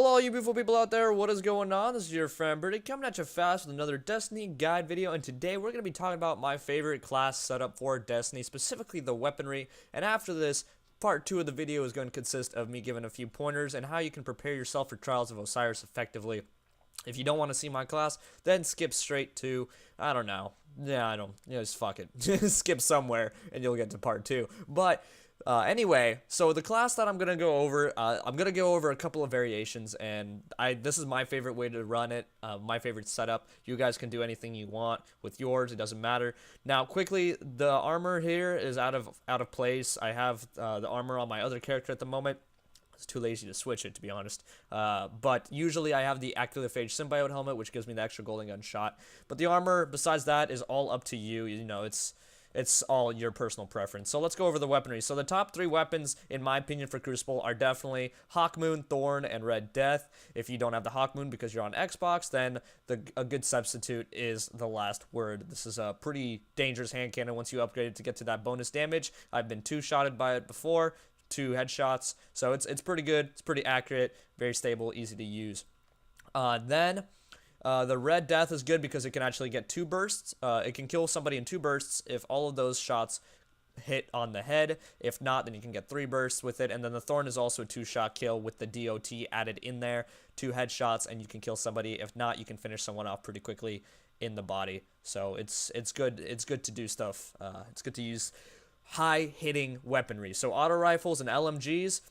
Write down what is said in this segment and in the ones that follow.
Hello all you beautiful people out there, what is going on? This is your friend Birdie coming at you fast with another Destiny guide video, and today we're going to be talking about my favorite class setup for Destiny, specifically the weaponry. And after this, part 2 of the video is going to consist of me giving a few pointers and how you can prepare yourself for Trials of Osiris effectively. If you don't want to see my class, then skip straight to, I don't know, just fuck it, just skip somewhere and you'll get to part 2. But anyway, so the class that I'm gonna go over, a couple of variations, and this is my favorite way to run it, my favorite setup. You guys can do anything you want with yours; it doesn't matter. Now, quickly, the armor here is out of place. I have the armor on my other character at the moment. It's too lazy to switch it, to be honest. But usually I have the Active Phage Symbiote helmet, which gives me the extra golden gun shot. But the armor, besides that, is all up to you. You know, it's all your personal preference. So let's go over the weaponry. So the top 3 weapons, in my opinion, for Crucible are definitely Hawkmoon, Thorn, and Red Death. If you don't have the Hawkmoon because you're on Xbox, then a good substitute is the Last Word. This is a pretty dangerous hand cannon once you upgrade it to get to that bonus damage. I've been 2-shotted by it before, 2 headshots, so it's pretty good. It's pretty accurate, very stable, easy to use. Then the Red Death is good because it can actually get 2 bursts. It can kill somebody in 2 bursts if all of those shots hit on the head. If not, then you can get 3 bursts with it. And then the Thorn is also a 2-shot kill with the DOT added in there. 2 headshots and you can kill somebody. If not, you can finish someone off pretty quickly in the body. So it's good. It's good to do stuff. It's good to use high-hitting weaponry. So auto rifles and LMGs,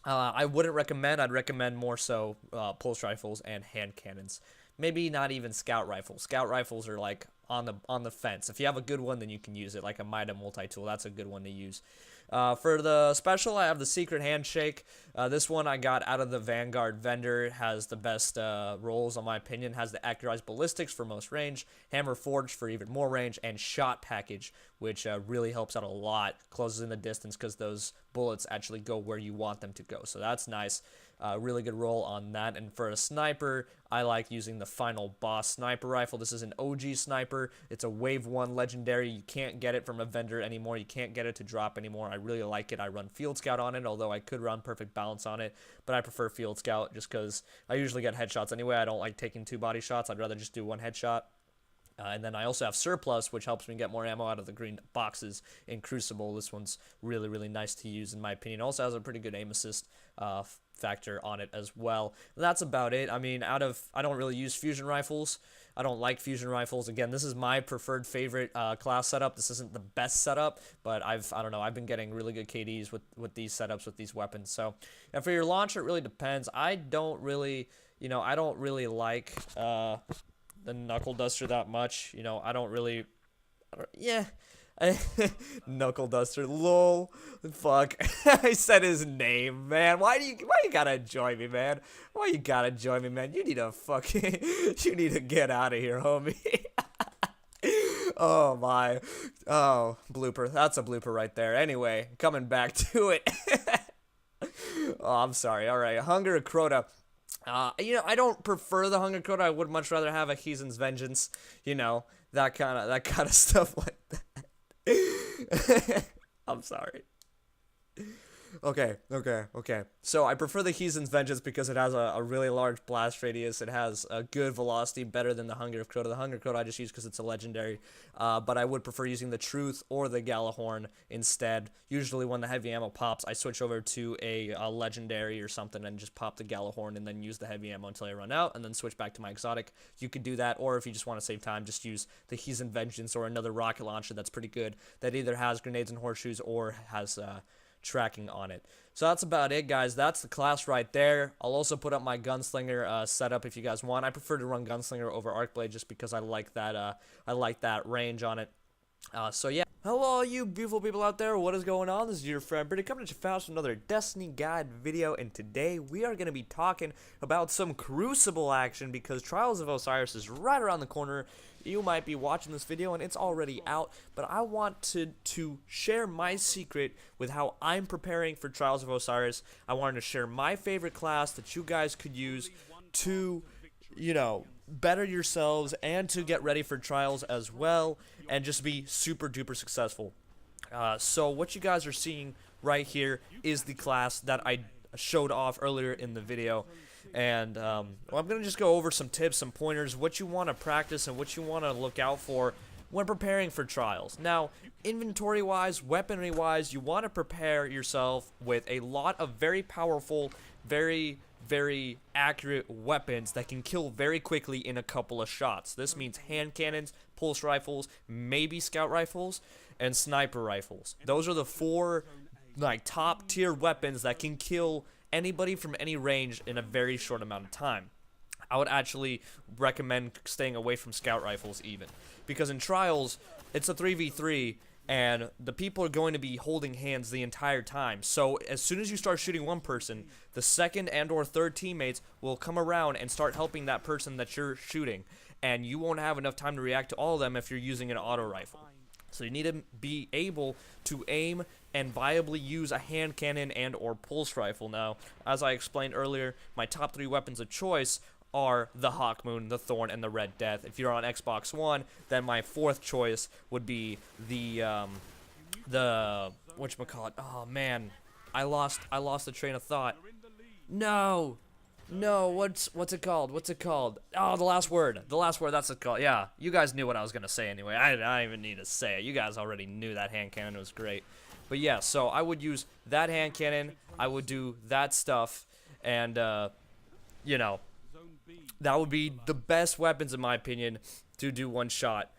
I wouldn't recommend. I'd recommend more so pulse rifles and hand cannons. Maybe not even scout rifles. Scout rifles are like on the fence. If you have a good one, then you can use it, like a Mida multi-tool. That's a good one to use. For the special, I have the Secret Handshake. This one I got out of the Vanguard vendor. It has the best rolls, in my opinion. It has the Accurized Ballistics for most range, Hammer Forged for even more range, and Shot Package, which really helps out a lot. Closes in the distance because those bullets actually go where you want them to go. So that's nice. Really good roll on that. And for a sniper, I like using the Final Boss sniper rifle. This is an OG sniper. It's a Wave 1 legendary. You can't get it from a vendor anymore. You can't get it to drop anymore. I really like it. I run Field Scout on it, although I could run Perfect Balance on it, but I prefer Field Scout just because I usually get headshots anyway. I don't like taking 2 body shots. I'd rather just do 1 headshot. And then I also have Surplus, which helps me get more ammo out of the green boxes in Crucible. This one's really, really nice to use, in my opinion. Also has a pretty good aim assist factor on it as well. That's about it. I mean, I don't really use fusion rifles. I don't like fusion rifles. Again, this is my preferred favorite class setup. This isn't the best setup, but I don't know, I've been getting really good KDs with these setups, with these weapons. So, and for your launcher, it really depends. I don't really like the Knuckle Duster that much. You know, Knuckle Duster, lol. Fuck. I said his name, man. Why you gotta join me, man? Why you gotta join me, man? You need to get out of here, homie. Oh my. Oh, blooper. That's a blooper right there. Anyway, coming back to it. Oh, I'm sorry. All right, Hunger of Crota. I don't prefer the Hunger Crota. I would much rather have a Heathen's Vengeance. You know, that kind of stuff like that. I'm sorry. Okay. So I prefer the Heathen's Vengeance because it has a really large blast radius. It has a good velocity, better than the Hunger of Crota. The Hunger Crota I just use because it's a legendary. But I would prefer using the Truth or the Galahorn instead. Usually when the heavy ammo pops, I switch over to a legendary or something and just pop the Galahorn and then use the heavy ammo until I run out and then switch back to my exotic. You could do that, or if you just want to save time, just use the Heathen's Vengeance or another rocket launcher that's pretty good that either has grenades and horseshoes or has tracking on it. So that's about it, guys. That's the class right there. I'll also put up my Gunslinger setup if you guys want. I prefer to run Gunslinger over Arcblade just because I like that range on it. So yeah. Hello all you beautiful people out there, what is going on? This is your friend Brittany coming at you fast with another Destiny guide video, and today we are going to be talking about some Crucible action because Trials of Osiris is right around the corner. You might be watching this video and it's already out, but I want to share my secret with how I'm preparing for Trials of Osiris. I wanted to share my favorite class that you guys could use to, you know, better yourselves and to get ready for trials as well and just be super duper successful. So what you guys are seeing right here is the class that I showed off earlier in the video. And well, I'm going to just go over some tips, some pointers, what you want to practice and what you want to look out for when preparing for trials. Now, inventory-wise, weaponry-wise, you want to prepare yourself with a lot of very powerful, very accurate weapons that can kill very quickly in a couple of shots. This means hand cannons, pulse rifles, maybe scout rifles, and sniper rifles. Those are the 4 like top tier weapons that can kill anybody from any range in a very short amount of time. I would actually recommend staying away from scout rifles even, because in trials it's a 3v3 and the people are going to be holding hands the entire time. So as soon as you start shooting one person, the second and or third teammates will come around and start helping that person that you're shooting, and you won't have enough time to react to all of them if you're using an auto rifle. So you need to be able to aim and viably use a hand cannon and or pulse rifle. Now, as I explained earlier, my top 3 weapons of choice are the Hawkmoon, the Thorn, and the Red Death. If you're on Xbox One, then my 4th choice would be the whatchamacallit. Oh man, I lost the train of thought. No, what's it called? Oh, the last word. That's it called. Yeah, you guys knew what I was gonna say anyway. I don't even need to say it. You guys already knew that hand cannon was great. But yeah, so I would use that hand cannon. I would do that stuff, and you know, that would be the best weapons in my opinion to do one-shot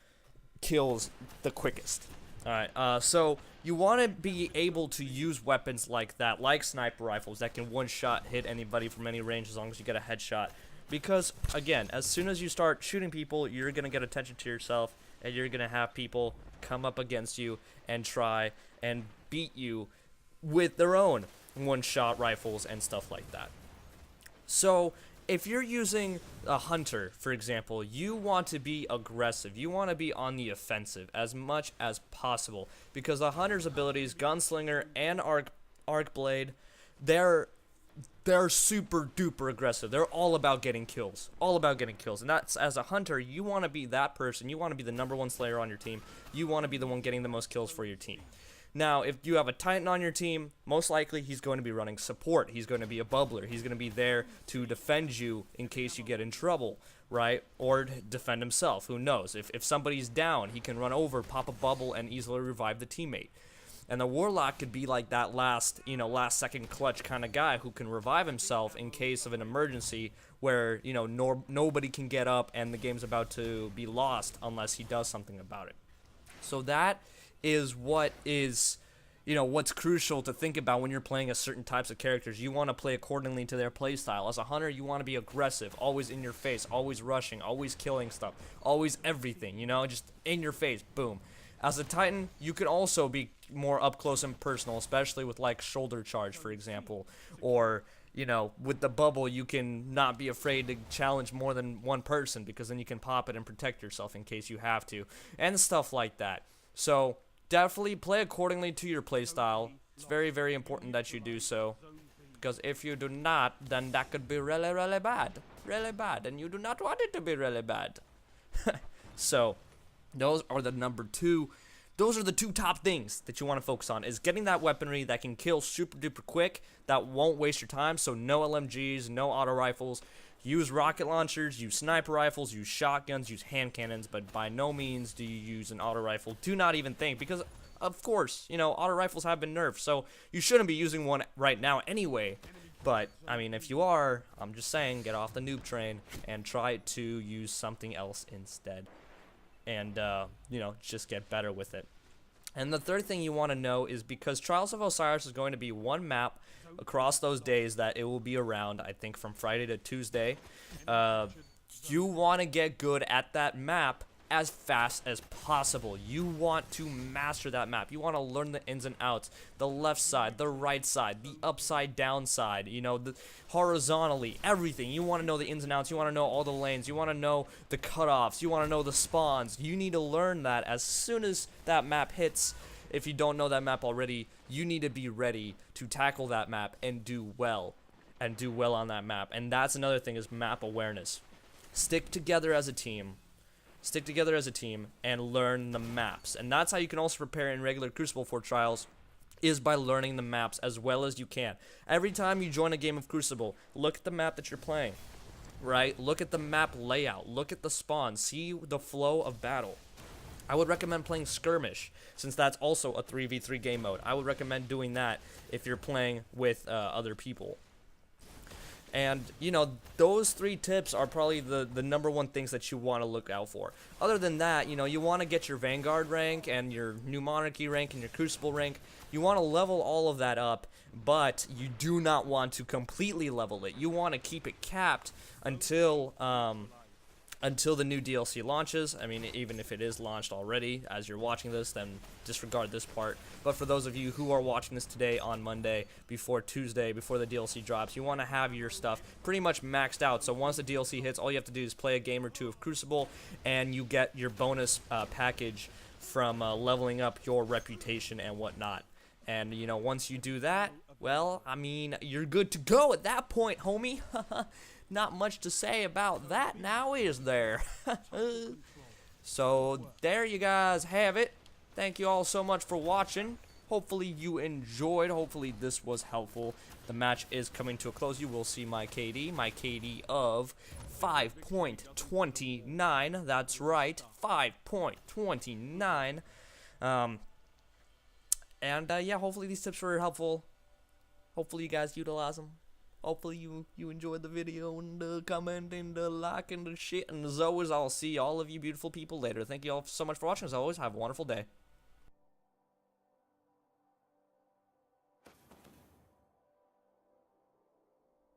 kills the quickest. Alright, so you want to be able to use weapons like that, like sniper rifles that can one-shot hit anybody from any range as long as you get a headshot. Because, again, as soon as you start shooting people, you're going to get attention to yourself, and you're going to have people come up against you and try and beat you with their own one-shot rifles and stuff like that. So if you're using a hunter, for example, you want to be aggressive. You want to be on the offensive as much as possible, because the hunter's abilities, gunslinger and arc blade, they're super duper aggressive. They're all about getting kills. And that's, as a hunter, you want to be that person. You want to be the #1 slayer on your team. You want to be the one getting the most kills for your team. Now, if you have a Titan on your team, most likely he's going to be running support. He's going to be a bubbler. He's going to be there to defend you in case you get in trouble, right? Or defend himself. Who knows? If somebody's down, he can run over, pop a bubble, and easily revive the teammate. And the Warlock could be like that last second clutch kind of guy who can revive himself in case of an emergency where, nobody can get up and the game's about to be lost unless he does something about it. So that is what's crucial to think about when you're playing a certain types of characters. You want to play accordingly to their playstyle. As a hunter, you want to be aggressive, always in your face, always rushing, always killing stuff, always everything, just in your face, boom. As a Titan, you can also be more up close and personal, especially with like shoulder charge, for example, or with the bubble, you can not be afraid to challenge more than one person, because then you can pop it and protect yourself in case you have to, and stuff like that. So definitely play accordingly to your playstyle. It's very, very important that you do so, because if you do not, then that could be really, really bad, and you do not want it to be really bad. So those are the Those are the 2 top things that you want to focus on, is getting that weaponry that can kill super duper quick, that won't waste your time. So no LMGs, no auto rifles. Use rocket launchers, use sniper rifles, use shotguns, use hand cannons, but by no means do you use an auto rifle. Do not even think, because of course, auto rifles have been nerfed, so you shouldn't be using one right now anyway. But, I mean, if you are, I'm just saying, get off the noob train and try to use something else instead. And, just get better with it. And the third thing you want to know is, because Trials of Osiris is going to be one map across those days that it will be around, I think from Friday to Tuesday, you want to get good at that map as fast as possible. You want to master that map. You want to learn the ins and outs, the left side, the right side, the upside down side, the horizontally, everything. You want to know the ins and outs. You want to know all the lanes. You want to know the cutoffs. You want to know the spawns. You need to learn that as soon as that map hits. If you don't know that map already, you need to be ready to tackle that map and do well on that map. And that's another thing, is map awareness. Stick together as a team and learn the maps. And that's how you can also prepare in regular Crucible for trials. is by learning the maps as well as you can. Every time you join a game of Crucible, look at the map that you're playing, right? Look at the map layout, look at the spawn, see the flow of battle. I would recommend playing Skirmish, since that's also a 3v3 game mode. I would recommend doing that if you're playing with other people. And, you know, those 3 tips are probably the number one things that you want to look out for. Other than that, you know, you want to get your Vanguard rank and your New Monarchy rank and your Crucible rank. You want to level all of that up, but you do not want to completely level it. You want to keep it capped until the new DLC launches. I mean, even if it is launched already as you're watching this, then disregard this part. But for those of you who are watching this today on Monday, before Tuesday, before the DLC drops, you want to have your stuff pretty much maxed out. So once the DLC hits, all you have to do is play a game or 2 of Crucible, and you get your bonus package from leveling up your reputation and whatnot. And, you know, once you do that, well, I mean, you're good to go at that point, homie. Not much to say about that now, is there? So, there you guys have it. Thank you all so much for watching. Hopefully you enjoyed. Hopefully this was helpful. The match is coming to a close. You will see my KD of 5.29. That's right, 5.29. Yeah, hopefully these tips were helpful. Hopefully you guys utilize them. Hopefully you enjoyed the video, and comment and like and shit. And as always, I'll see all of you beautiful people later. Thank you all so much for watching. As always, have a wonderful day.